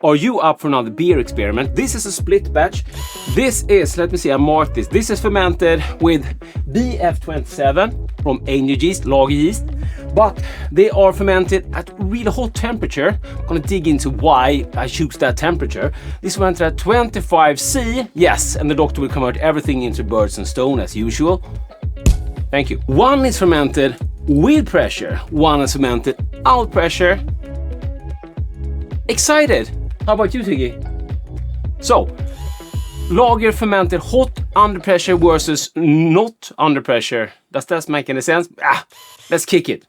Are you up for another beer experiment? This is a split batch. This is, let me see, I marked this. This is fermented with BF27 from Angel Yeast, Lager Yeast. But they are fermented at really hot temperature. I'm gonna dig into why I choose that temperature. This went at 25°C, yes, and the doctor will convert everything into birds and stone as usual. Thank you. One is fermented with pressure, one is fermented out pressure. Excited! How about you, Tiggy? So, lager fermented hot under pressure versus not under pressure. Does that make any sense? Let's kick it.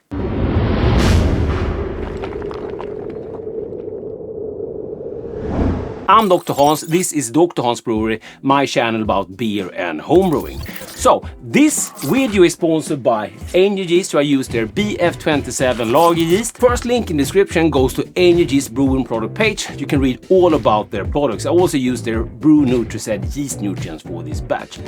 I'm Dr. Hans, this is DrHans Brewery, my channel about beer and homebrewing. So, this video is sponsored by Angel Yeast, so I use their BF27 Lager Yeast. First link in the description goes to Angel Yeast brewing product page. You can read all about their products. I also use their Brew Nutrisaid yeast nutrients for this batch.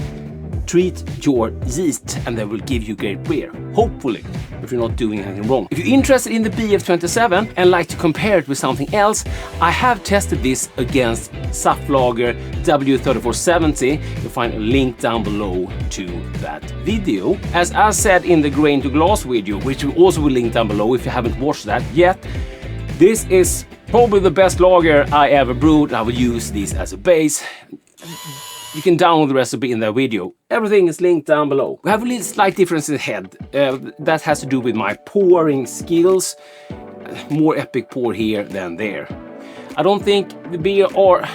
Treat your yeast and they will give you great beer, hopefully, if you're not doing anything wrong. If you're interested in the BF27 and like to compare it with something else, I have tested this against SAF Lager W3470. You'll find a link down below to that video. As I said in the grain to glass video, which will also be linked down below if you haven't watched that yet, this is probably the best lager I ever brewed. I will use this as a base. You can download the recipe in that video. Everything is linked down below. We have a little slight difference in the head. That has to do with my pouring skills. More epic pour here than there. I don't think the beer are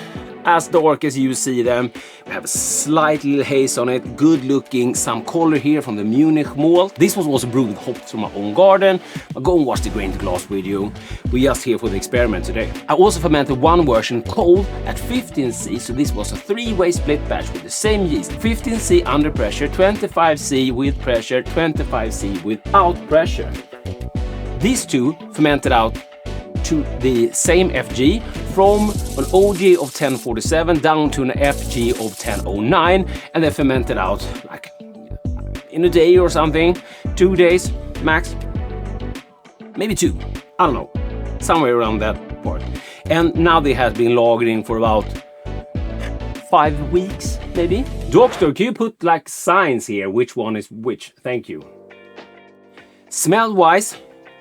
as dark as you see them. We have a slight little haze on it, good looking, some color here from the Munich malt. This was also brewed with hops from my own garden. I'll go and watch the grain to glass video. We're just here for the experiment today. I also fermented one version cold at 15°C, so this was a three-way split batch with the same yeast. 15°C under pressure, 25°C with pressure, 25°C without pressure. These two fermented out to the same FG from an OG of 1047 down to an FG of 1009, and they fermented out like in a day or something, 2 days max, maybe 2, I don't know, somewhere around that part. And now they have been lagering for about 5 weeks maybe. Doctor, can you put like signs here which one is which? Thank you. Smell wise,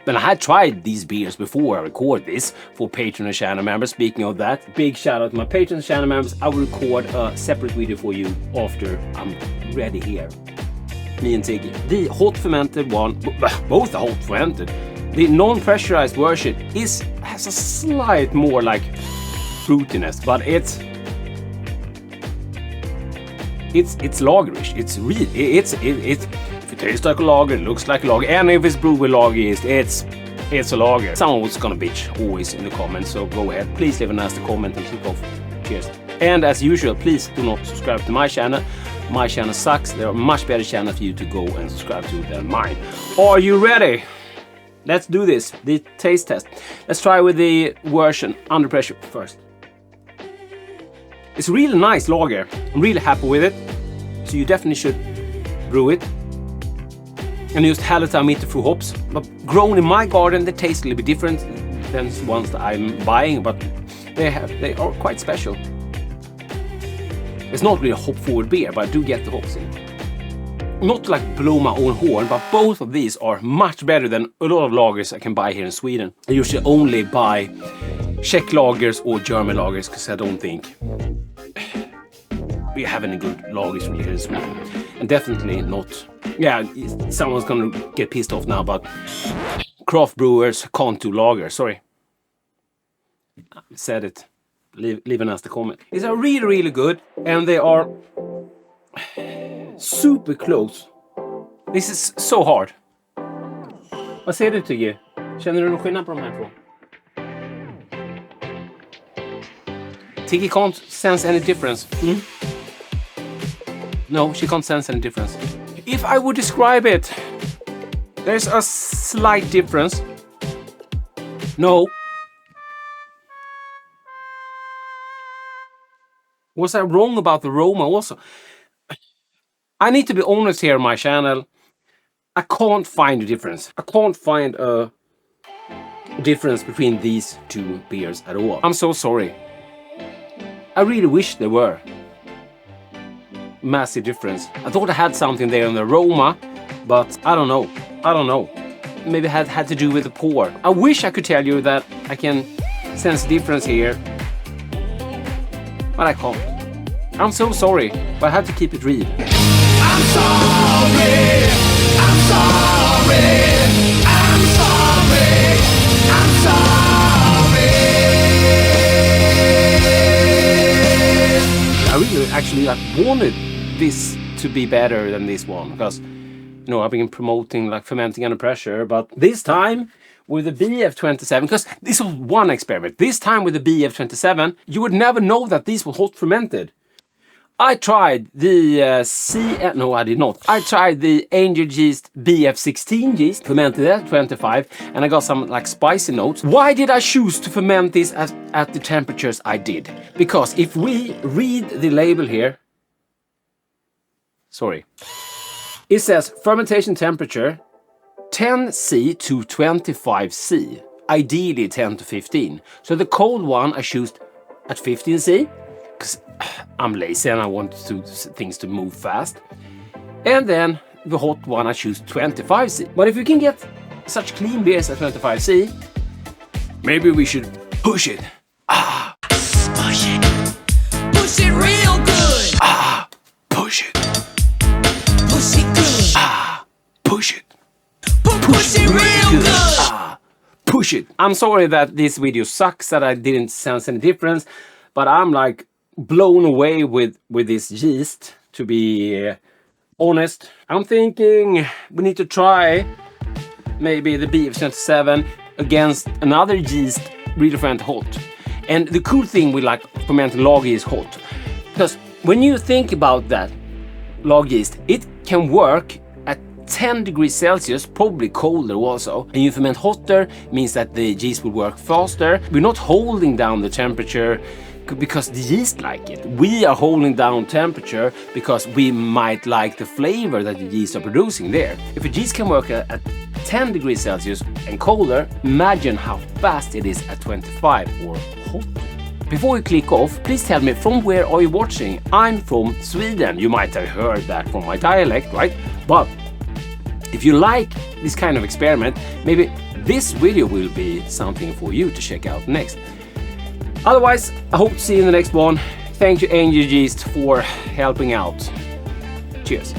and I had tried these beers before I record this for Patreon and channel members. Speaking of that, big shout out to my Patreon and channel members. I will record a separate video for you after I'm ready here. Me and Tiggy. The hot fermented one, both are hot fermented. The non-pressurized version has a slight more like fruitiness, but it's lagerish. It's really it tastes like a lager, it looks like a lager, and if it's brewed with lager yeast, it's a lager. Someone was gonna bitch always in the comments, so go ahead. Please leave a nasty comment and click off. Cheers. And as usual, please do not subscribe to my channel. My channel sucks. There are much better channels for you to go and subscribe to than mine. Are you ready? Let's do this, the taste test. Let's try with the version under pressure first. It's a really nice lager. I'm really happy with it. So you definitely should brew it. And used halotime through hops, but grown in my garden, they taste a little bit different than the ones that I'm buying, but they are quite special. It's not really a hop-forward beer, but I do get the hops in. Not to like blow my own horn, but both of these are much better than a lot of lagers I can buy here in Sweden. I usually only buy Czech lagers or German lagers because I don't think we have any good lagers really here in Sweden. And definitely not. Yeah, someone's gonna get pissed off now, but craft brewers can't do lager. Sorry, I said it. Leave a nasty comment. These are really, really good, and they are super close. This is so hard. Vad säger du, Tiggy? Känner du någon skillnad på de här två? Tiggy can't sense any difference. No, she can't sense any difference. If I would describe it, there's a slight difference. No. Was I wrong about the aroma also? I need to be honest here on my channel. I can't find a difference. I can't find a difference between these two beers at all. I'm so sorry. I really wish there were. Massive difference. I thought I had something there in the aroma, but I don't know. I don't know. Maybe it had to do with the pour. I wish I could tell you that I can sense difference here, but I can't. I'm so sorry, but I have to keep it real. I'm sorry, I'm sorry, I'm sorry, I'm sorry. I really actually wanted this to be better than this one, because you know I've been promoting like fermenting under pressure, but this time with the BF27, because this was one experiment. This time with the BF27, you would never know that these were hot fermented. I tried the no, I did not. I tried the Angel Yeast BF16 yeast, fermented at 25, and I got some like spicy notes. Why did I choose to ferment this at the temperatures I did? Because if we read the label here, sorry, it says fermentation temperature 10C to 25C, ideally 10 to 15. So the cold one I choose at 15C, because I'm lazy and I want things to move fast. And then the hot one I choose 25C. But if you can get such clean beers at 25C, maybe we should push it. Push it. Push it real good. Push it. Push it good. Push it. Push it real good. Push it. I'm sorry that this video sucks, that I didn't sense any difference, but I'm like blown away with this yeast, to be honest. I'm thinking we need to try maybe the BF27 against another yeast really fermented hot. And the cool thing with like fermented lager is hot, because when you think about that lager yeast, it can work at 10 degrees Celsius, probably colder also. And you ferment hotter means that the yeast will work faster. We're not holding down the temperature because the yeast like it. We are holding down temperature because we might like the flavor that the yeast are producing there. If a yeast can work at 10 degrees Celsius and colder, imagine how fast it is at 25 or hotter. Before you click off, please tell me from where are you watching? I'm from Sweden. You might have heard that from my dialect, right? But if you like this kind of experiment, maybe this video will be something for you to check out next. Otherwise, I hope to see you in the next one. Thank you, Angel Yeast, for helping out. Cheers.